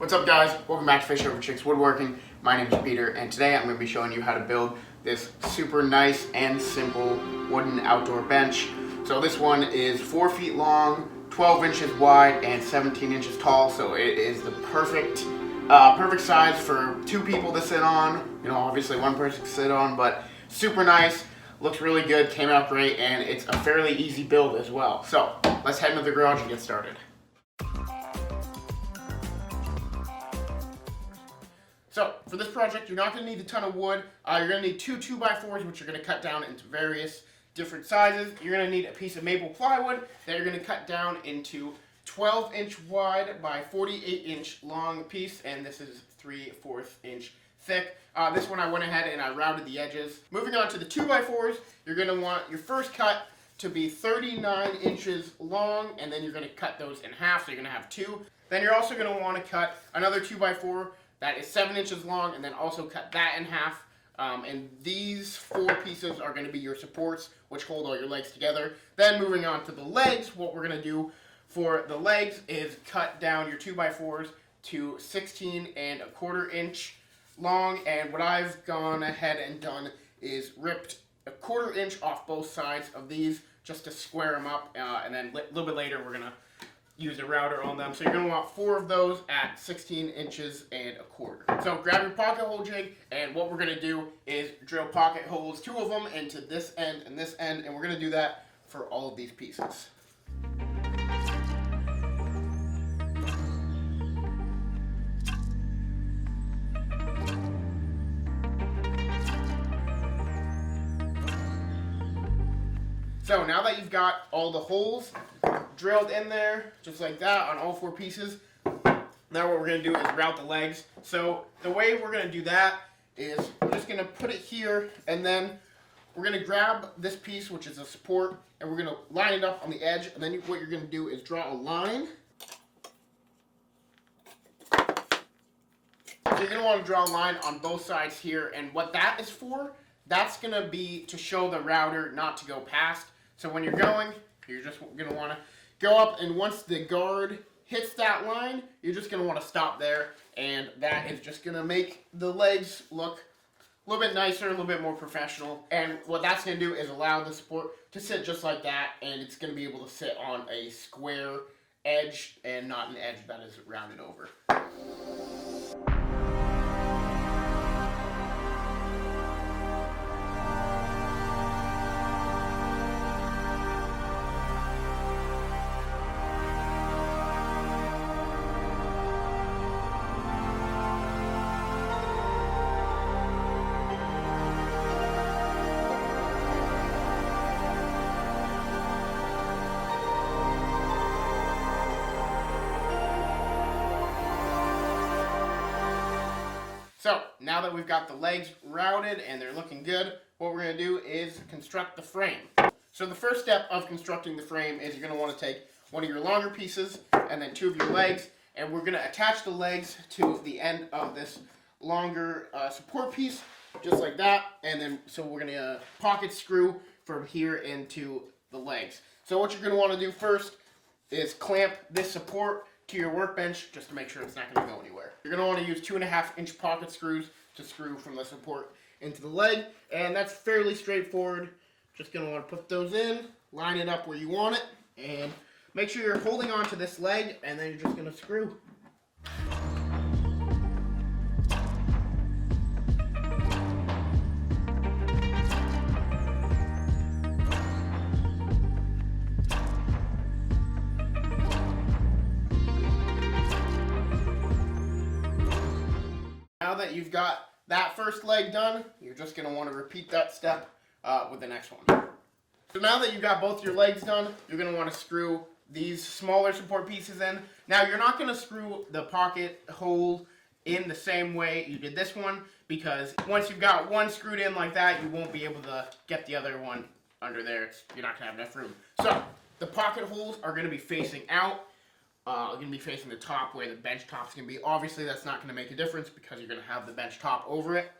What's up, guys? Welcome back to Fish Over Chicks Woodworking. My name is Peter, and today I'm going to be showing you how to build this super nice and simple wooden outdoor bench. So this one is 4 feet long, 12 inches wide, and 17 inches tall. So it is the perfect size for 2 people to sit on. You know, obviously one person can sit on, but super nice. Looks really good, came out great, and it's a fairly easy build as well. So let's head into the garage and get started. So, for this project, you're not going to need a ton of wood. You're going to need 2 2x4s, which you're going to cut down into various different sizes. You're going to need a piece of maple plywood that you're going to cut down into 12-inch wide by 48-inch long piece, and this is 3/4 inch thick. This one I went ahead and I routed the edges. Moving on to the 2x4s, you're going to want your first cut to be 39 inches long, and then you're going to cut those in half, so you're going to have 2. Then you're also going to want to cut another 2x4 that is 7 inches long, and then also cut that in half. And these 4 pieces are going to be your supports, which hold all your legs together. Then moving on to the legs, what we're going to do for the legs is cut down your 2x4s to 16¼ inch long. And what I've gone ahead and done is ripped 1/4 inch off both sides of these just to square them up. And then a little bit later, we're going to use a router on them. So you're going to want 4 of those at 16 inches and 1/4. So grab your pocket hole jig, and what we're going to do is drill pocket holes, 2 of them into this end and this end, and we're going to do that for all of these pieces. So now that you've got all the holes drilled in there, just like that, on all 4 pieces, now what we're going to do is route the legs. So the way we're going to do that is we're just going to put it here, and then we're going to grab this piece, which is a support, and we're going to line it up on the edge, and then what you're going to do is draw a line. So you're going to want to draw a line on both sides here, and what that is for, that's going to be to show the router not to go past. So when you're going, you're just going to want to go up, and once the guard hits that line, you're just going to want to stop there, and that is just going to make the legs look a little bit nicer, a little bit more professional. And what that's going to do is allow the support to sit just like that, and it's going to be able to sit on a square edge and not an edge that is rounded over. So, now that we've got the legs routed and they're looking good, what we're going to do is construct the frame. So the first step of constructing the frame is you're going to want to take one of your longer pieces and then 2 of your legs, and we're going to attach the legs to the end of this longer support piece, just like that. And then, so we're going to pocket screw from here into the legs. So what you're going to want to do first is clamp this support to your workbench just to make sure it's not going to go anywhere. You're going to want to use 2½ inch pocket screws to screw from the support into the leg, and that's fairly straightforward. Just going to want to put those in, line it up where you want it, and make sure you're holding on to this leg, and then you're just going to screw. Now that you've got that first leg done, you're just going to want to repeat that step with the next one. So now that you've got both your legs done, you're going to want to screw these smaller support pieces in. Now you're not going to screw the pocket hole in the same way you did this one, because once you've got one screwed in like that, you won't be able to get the other one under there. You're not going to have enough room. So the pocket holes are going to be facing out. Going to be facing the top where the bench top's going to be. Obviously, that's not going to make a difference because you're going to have the bench top over it.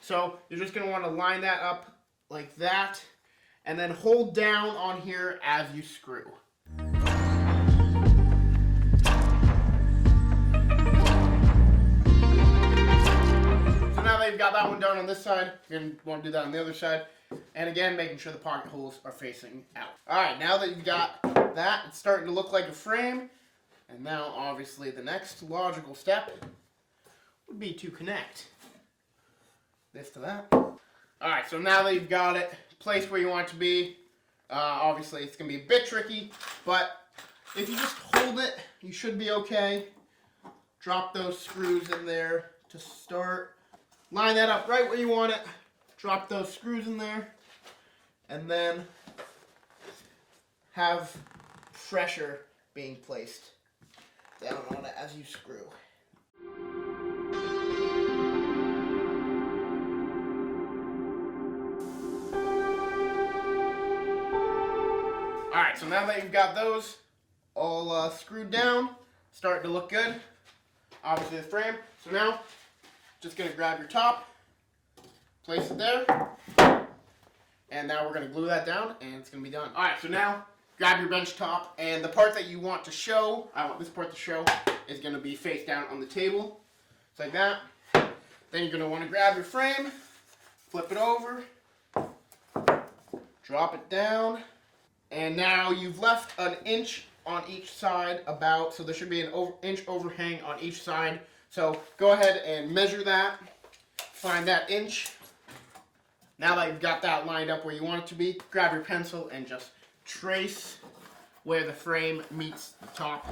So you're just going to want to line that up like that, and then hold down on here as you screw. got that one done on this side, you're going to want to do that on the other side. And again, making sure the pocket holes are facing out. Alright, now that you've got that, it's starting to look like a frame. And now, obviously, the next logical step would be to connect this to that. Alright, so now that you've got it placed where you want it to be, obviously it's going to be a bit tricky, but if you just hold it, you should be okay. Drop those screws in there to start. Line that up right where you want it. Drop those screws in there. And then have pressure being placed down on it as you screw. Alright, so now that you've got those all screwed down, starting to look good, obviously the frame. So now, just going to grab your top, place it there, and now we're going to glue that down, and it's going to be done. Alright, so now, grab your bench top, and the part that you want to show, I want this part to show, is going to be face down on the table. It's like that. Then you're going to want to grab your frame, flip it over, drop it down, and now you've left an inch on each side about, so there should be an inch overhang on each side. So go ahead and measure that, find that inch. Now that you've got that lined up where you want it to be, grab your pencil and just trace where the frame meets the top.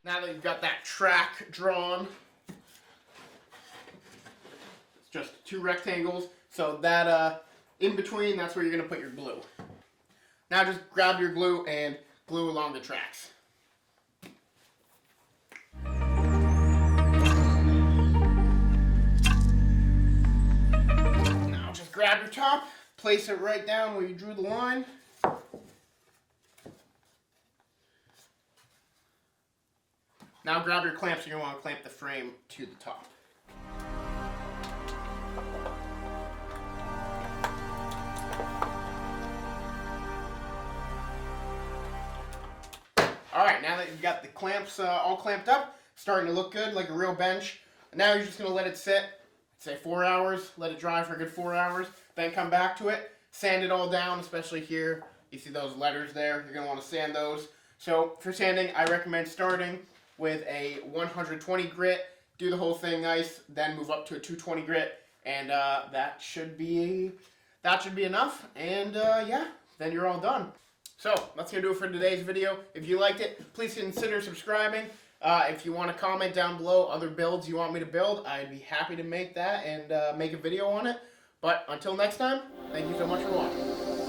Now that you've got that track drawn, just two rectangles, so that in between, that's where you're going to put your glue. Now just grab your glue and glue along the tracks. Now just grab your top, place it right down where you drew the line. Now grab your clamps, you're going to want to clamp the frame to the top. Alright, now that you've got the clamps all clamped up, starting to look good like a real bench, now you're just going to let it sit, say 4 hours, let it dry for a good 4 hours, then come back to it, sand it all down, especially here, you see those letters there, you're going to want to sand those. So for sanding, I recommend starting with a 120 grit, do the whole thing nice, then move up to a 220 grit, and that should be enough, and yeah, then you're all done. So, that's going to do it for today's video. If you liked it, please consider subscribing. If you want to comment down below other builds you want me to build, I'd be happy to make that and make a video on it. But until next time, thank you so much for watching.